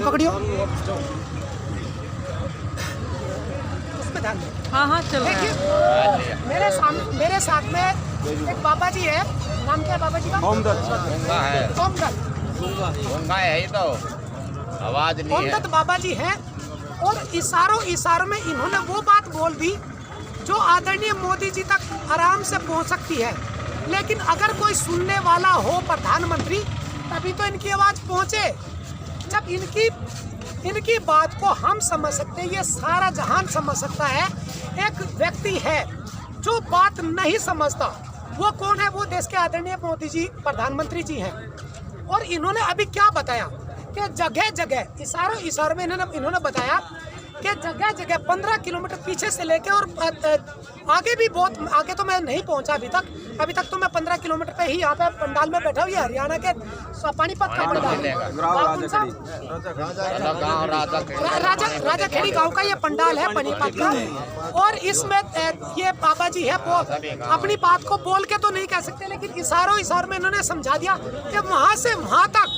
पकड़ियो। हाँ हाँ चलो। मेरे साथ में एक बाबा जी है, नाम क्या है बाबा जी का? आवाज नहीं है। ओमदत्त बाबा जी हैं और इशारों में इन्होंने वो बात बोल दी जो आदरणीय मोदी जी तक आराम से पहुंच सकती है, लेकिन अगर कोई सुनने वाला हो प्रधानमंत्री तभी तो इनकी आवाज पहुंचे। जब इनकी बात को हम समझ सकते हैं, ये सारा जहान समझ सकता है। एक व्यक्ति है जो बात नहीं समझता, वो कौन है? वो देश के आदरणीय मोदी जी प्रधानमंत्री जी हैं। और इन्होंने अभी क्या बताया कि जगह जगह इशारों में इन्होंने बताया कि जगह जगह 15 किलोमीटर पीछे से लेके और आगे भी बहुत आगे तो मैं नहीं पहुंचा अभी तक तो मैं 15 किलोमीटर पे ही यहाँ पे पंडाल में बैठा हुआ। ये हरियाणा के पानीपत का पंडाल, राजा खेड़ी गांव का ये पंडाल है पानीपत का। और इसमें ये बाबा जी है, वो अपनी बात को बोल के तो नहीं कह सकते, लेकिन इशारों में इन्होंने समझा दिया कि वहाँ से वहाँ तक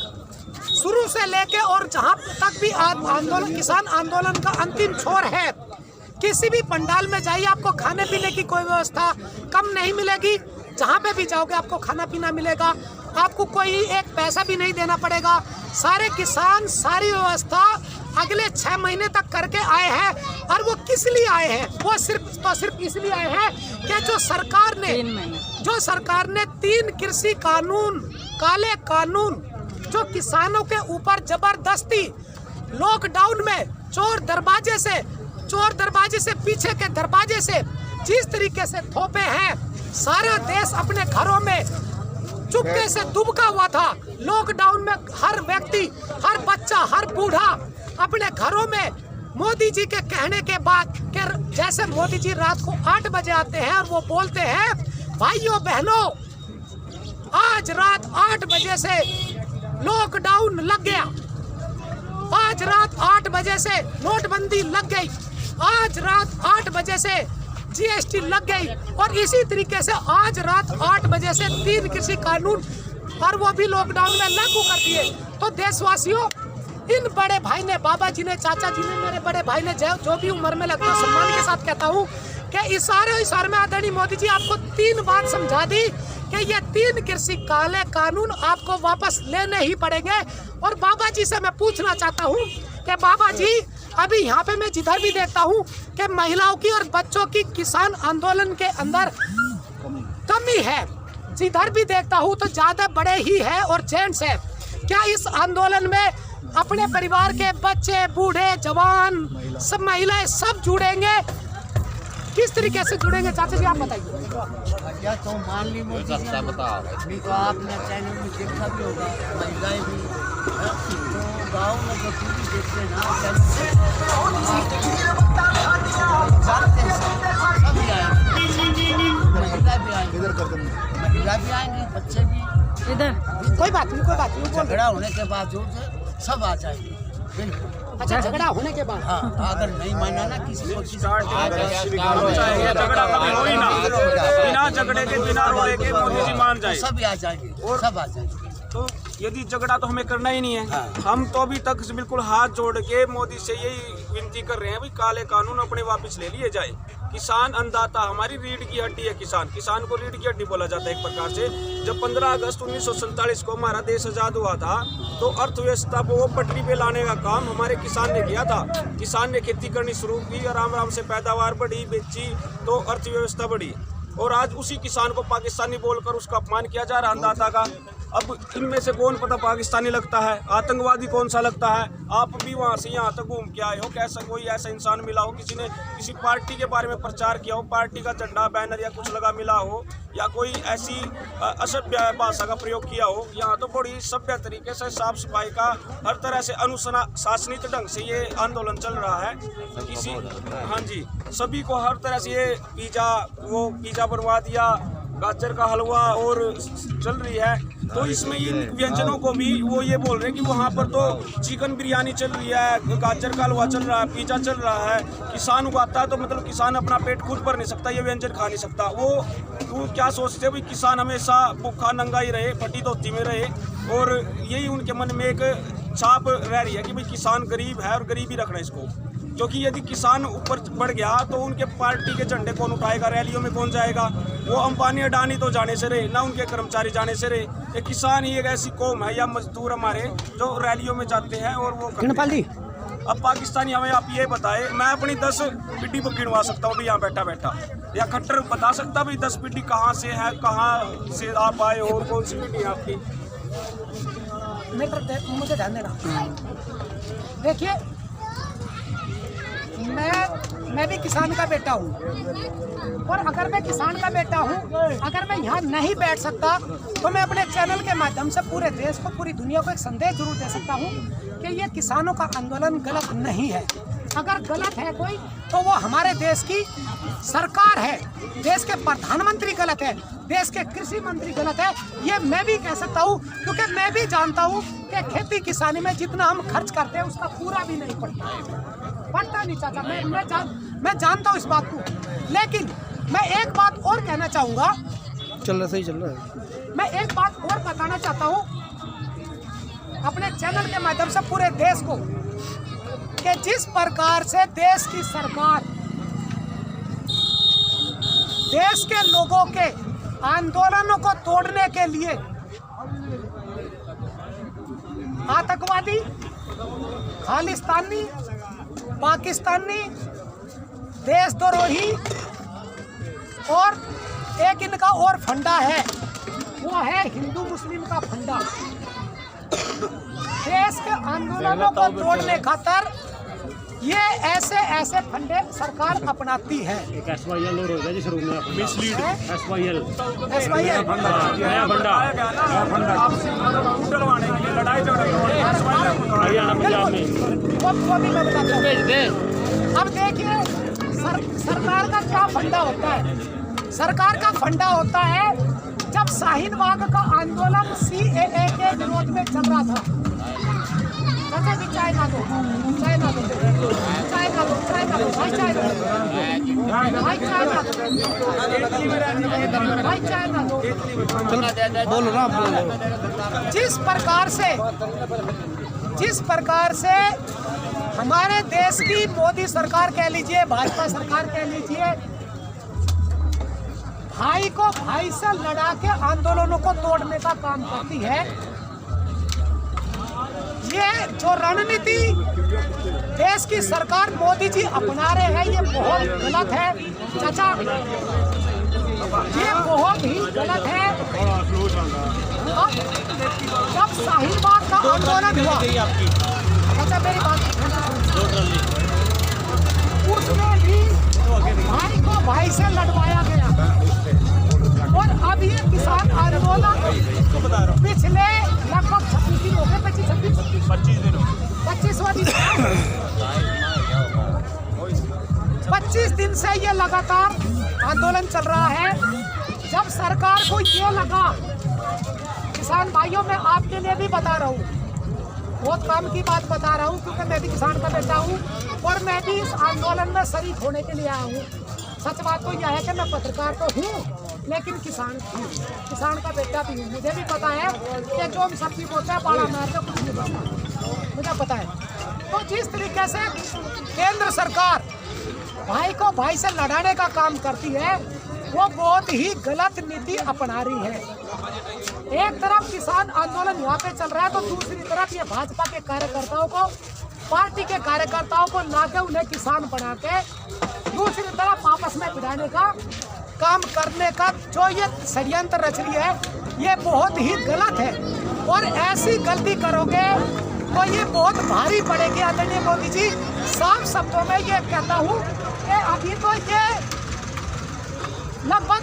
शुरू से लेके और जहाँ तक भी आंदोलन, किसान आंदोलन का अंतिम छोर है, किसी भी पंडाल में जाइए आपको खाने पीने की कोई व्यवस्था कम नहीं मिलेगी। जहाँ पे भी जाओगे आपको खाना पीना मिलेगा, आपको कोई एक पैसा भी नहीं देना पड़ेगा। सारे किसान सारी व्यवस्था अगले 6 महीने तक करके आए हैं। और वो किस लिए आए हैं? वो सिर्फ इसलिए आए हैं कि जो सरकार ने 3 कृषि कानून, काले कानून जो किसानों के ऊपर जबरदस्ती लॉकडाउन में चोर दरवाजे से पीछे के दरवाजे से जिस तरीके से थोपे हैं, सारा देश अपने घरों में चुपके से दुबका हुआ था। लॉकडाउन में हर व्यक्ति, हर बच्चा, हर बूढ़ा अपने घरों में मोदी जी के कहने के बाद कि जैसे मोदी जी रात को 8 बजे आते हैं और वो बोलते हैं, भाइयों बहनों आज रात 8 बजे से लॉकडाउन लग गया, आज रात 8 बजे से नोटबंदी लग गई, आज रात 8 बजे से जीएसटी लग गई, और इसी तरीके से आज रात 8 बजे से 3 कृषि कानून और वो भी लॉकडाउन में लागू कर दिए। तो देशवासियों, इन बड़े भाई ने, बाबा जी ने, चाचा जी ने, मेरे बड़े भाई ने, जो भी उम्र में लगता है, सम्मान के साथ कहता हूँ कि इशारे में आदरणीय मोदी जी आपको 3 बात समझा दी कि ये 3 कृषि काले कानून आपको वापस लेने ही पड़ेंगे। और बाबा जी से मैं पूछना चाहता हूँ कि बाबा जी, अभी यहाँ पे मैं जिधर भी देखता हूँ कि महिलाओं की और बच्चों की किसान आंदोलन के अंदर कमी है, जिधर भी देखता हूँ तो ज्यादा बड़े ही है और जेंट्स है। क्या इस आंदोलन में अपने परिवार के बच्चे, बूढ़े, जवान, सब महिलाएं सब जुड़ेंगे? किस तरीके से जुड़ेंगे चाचा जी, आप बताइए। क्या तो मान ली मोदी जी तो आपने चैनल में देखा भी होगा, महिलाएं भी तो गाँव में जो टीवी देखते हैं ना, जानते हैं सब महिला भी आएंगी, बच्चे भी इधर। कोई बात नहीं झगड़ा होने के बावजूद सब आ जाएंगे। बिल्कुल। अच्छा, झगड़ा होने के बाद? हाँ, अगर नहीं माना ना किसी को, बिना झगड़े के, बिना रोने के मोदी जी मान जाए, सब आ जाएंगे, सब आ जाएंगे। तो यदि झगड़ा तो हमें करना ही नहीं है। हम तो अभी तक बिल्कुल हाथ जोड़ के मोदी से यही विनती कर रहे हैं, भाई काले कानून अपने वापस ले लिए जाए। किसान अन्नदाता, हमारी रीढ़ की हड्डी है किसान को रीढ़ की हड्डी बोला जाता है एक प्रकार से। जब 15 अगस्त 1947 को हमारा देश आजाद हुआ था तो अर्थव्यवस्था को वो पटरी पे लाने का काम हमारे किसान ने किया था। किसान ने खेती करनी शुरू की, आराम से पैदावार बढ़ी, बेची तो अर्थव्यवस्था बढ़ी। और आज उसी किसान को पाकिस्तानी बोलकर उसका अपमान किया जा रहा है, अन्नदाता का। अब इनमें से कौन पता पाकिस्तानी लगता है, आतंकवादी कौन सा लगता है? आप भी वहाँ से यहाँ तक घूम के आए हो, कैसा कोई ऐसा इंसान मिला हो, किसी ने किसी पार्टी के बारे में प्रचार किया हो, पार्टी का झंडा, बैनर या कुछ लगा मिला हो, या कोई ऐसी असभ्य भाषा का प्रयोग किया हो? यहाँ तो बड़ी सभ्य तरीके से, साफ सफाई का हर तरह से अनुशासनित ढंग से ये आंदोलन चल रहा है। किसी, हाँ जी, सभी को हर तरह से ये पिज़्ज़ा बनवा दिया, गाजर का हलवा और चल रही है। तो इसमें इन व्यंजनों को भी वो ये बोल रहे हैं कि वहाँ पर तो चिकन बिरयानी चल रही है, गाजर का हलवा चल रहा है, पिज्जा चल रहा है, किसान उगाता है तो मतलब किसान अपना पेट खुद भर नहीं सकता, ये व्यंजन खा नहीं सकता। वो क्या सोचते हैं भाई किसान हमेशा भूखा नंगा ही रहे, फटी धोती में रहे, और यही उनके मन में एक छाप रह रही है कि भाई किसान गरीब है और गरीब ही रखना इसको, क्योंकि यदि किसान ऊपर बढ़ गया तो उनके पार्टी के झंडे कौन उठाएगा, रैलियों में कौन जाएगा। वो अंबानी अडानी तो जाने से रहे ना, उनके कर्मचारी जाने से रहे। एक किसान ही एक ऐसी कौम है या मजदूर हमारे जो रैलियों में जाते हैं और वो अब पाकिस्तानी हमें आप ये बताए, मैं अपनी 10 पिड्डी को गिनवा सकता हूँ भी यहाँ बैठा बैठा, या खट्टर बता सकता भाई 10 पिड्डी कहाँ से है, कहाँ से आप आए हो, कौन सी पिड्डी है आपकी। मुझे ध्यान देना, देखिए मैं भी किसान का बेटा हूँ, और अगर मैं किसान का बेटा हूँ, अगर मैं यहाँ नहीं बैठ सकता तो मैं अपने चैनल के माध्यम से पूरे देश को, पूरी दुनिया को एक संदेश जरूर दे सकता हूँ कि ये किसानों का आंदोलन गलत नहीं है। अगर गलत है कोई तो वो हमारे देश की सरकार है, देश के प्रधानमंत्री गलत है, देश के कृषि मंत्री गलत है, ये मैं भी कह सकता हूँ, क्योंकि मैं भी जानता हूँ कि खेती किसानी में जितना हम खर्च करते हैं उसका पूरा भी नहीं पड़ता नहीं चाचा, मैं जानता हूँ इस बात को। लेकिन मैं एक बात और कहना चाहूँगा, सही चल रहा है। मैं एक बात और बताना चाहता हूँ अपने चैनल के माध्यम से पूरे देश को, कि जिस प्रकार से देश की सरकार देश के लोगों के आंदोलनों को तोड़ने के लिए आतंकवादी, खालिस्तानी, पाकिस्तानी, देशद्रोही और एक इनका और फंडा है, वो है हिंदू मुस्लिम का फंडा। देश के आंदोलनों को तोड़ने खातर ये ऐसे फंडे सरकार अपनाती है। एक SYL और होगा जिस रूम में SYL हरियाणा पंजाब में वो भी मैं बताता हूँ। अब देखिए सरकार का क्या फंडा होता है। सरकार का फंडा होता है, जब शाहीन बाग का आंदोलन CAA के विरोध में चल रहा था, चाय ना दो, चाय ना दो, चाय ना दो, चाय ना दो, भाई चाय ना दो, भाई चाय ना दो, भाई चाय ना दो। बोलो ना, जिस प्रकार से हमारे देश की मोदी सरकार कह लीजिए, भाजपा सरकार कह लीजिए, भाई को भाई से लड़ा के आंदोलनों को तोड़ने का काम करती है, ये जो रणनीति देश की सरकार मोदी जी अपना रहे हैं, ये बहुत गलत है चाचा, ये बहुत ही गलत है। जब शाहीन बाग का आंदोलन हुआ, चाचा मेरी बात उसमें भी भाई को भाई से लड़वाया गया, और अब ये किसान आंदोलन पिछले लगभग 26 दिन हो गए, 25 दिन 25 दिन से ये लगातार आंदोलन चल रहा है। जब सरकार को ये लगा, किसान भाइयों मैं आपके लिए भी बता रहा हूँ, बहुत काम की बात बता रहा हूँ, क्योंकि मैं भी किसान का बेटा हूँ और मैं भी इस आंदोलन में शरीक होने के लिए आया हूँ। सच बात तो यह है कि मैं पत्रकार तो हूँ, लेकिन किसान का बेटा भी हूँ। मुझे भी पता है कि जो हम सब्जी बोलते हैं बाड़ा मारते कुछ नहीं पता, मुझे पता है। तो जिस तरीके से केंद्र सरकार भाई को भाई से लड़ाने का काम करती है, वो बहुत ही गलत नीति अपना रही है। एक तरफ किसान आंदोलन यहाँ पे चल रहा है, तो दूसरी तरफ ये भाजपा के कार्यकर्ताओं को, पार्टी के कार्यकर्ताओं को लाके उन्हें किसान बना के दूसरी तरफ आपस में भिड़ाने का काम करने का जो ये षड्यंत्र रच रही है, ये बहुत ही गलत है। और ऐसी गलती करोगे तो ये बहुत भारी पड़ेगी आदरणीय मोदी जी। साफ शब्दों में ये कहता हूँ कि अभी तो ये लगभग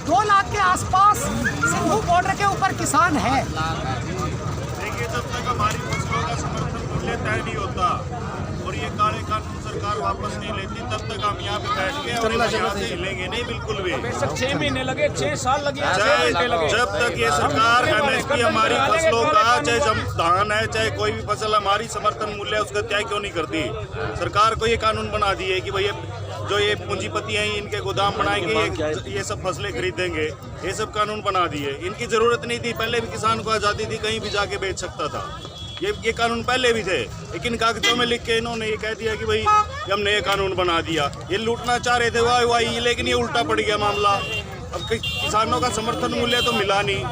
2 लाख के आसपास सिंघू बॉर्डर के ऊपर किसान है। देखिए, जब तक हमारी फसलों का समर्थन मूल्य तय नहीं होता और ये काले कानून सरकार वापस नहीं लेती तब तक हम यहाँ पे बैठ गए और यहाँ से हिलेंगे नहीं बिल्कुल भी। बेशक 6 महीने लगे, 6 साल लगे, 6 चाहे घंटे लगे। जब तक ये सरकार MSP हमारी फसलों का, चाहे धान है चाहे कोई भी फसल हमारी समर्थन मूल्य है उसका तय क्यों नहीं करती सरकार को। ये कानून बना दिए कि भाई जो ये पूंजीपति हैं इनके गोदाम बनाएंगे, ये सब फसलें खरीदेंगे, ये सब कानून बना दिए। इनकी जरूरत नहीं थी, पहले भी किसान को आज़ादी थी, कहीं भी जाके बेच सकता था। ये कानून पहले भी थे, लेकिन कागजों में लिख के इन्होंने ये कह दिया कि भाई हमने ये कानून बना दिया। ये लूटना चाह रहे थे वाई, लेकिन ये उल्टा पड़ गया मामला। अब किसानों का समर्थन मूल्य तो मिला नहीं,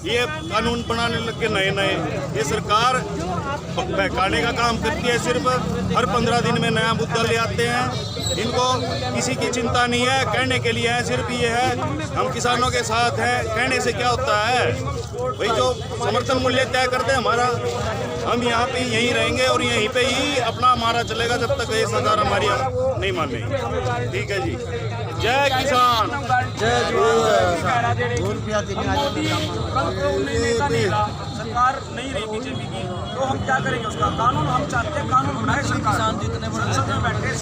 ये कानून बनाने लग के नए। ये सरकार बहकाने का काम करती है, सिर्फ हर 15 दिन में नया मुद्दा ले आते हैं। इनको किसी की चिंता नहीं है, कहने के लिए है सिर्फ ये है हम किसानों के साथ हैं। कहने से क्या होता है भाई, जो समर्थन मूल्य तय करते हैं हमारा, हम यहाँ पे यहीं रहेंगे और यहीं पे ही अपना हमारा चलेगा जब तक ये सरकार हमारी नहीं मानेगी। ठीक है जी, जय किसान, जय कल तो उन्हें नेता नहीं रहा, सरकार नहीं रही बीजेपी की, तो हम क्या करेंगे उसका? कानून हम चाहते हैं, कानून बनाए सरकार, संसद में बैठे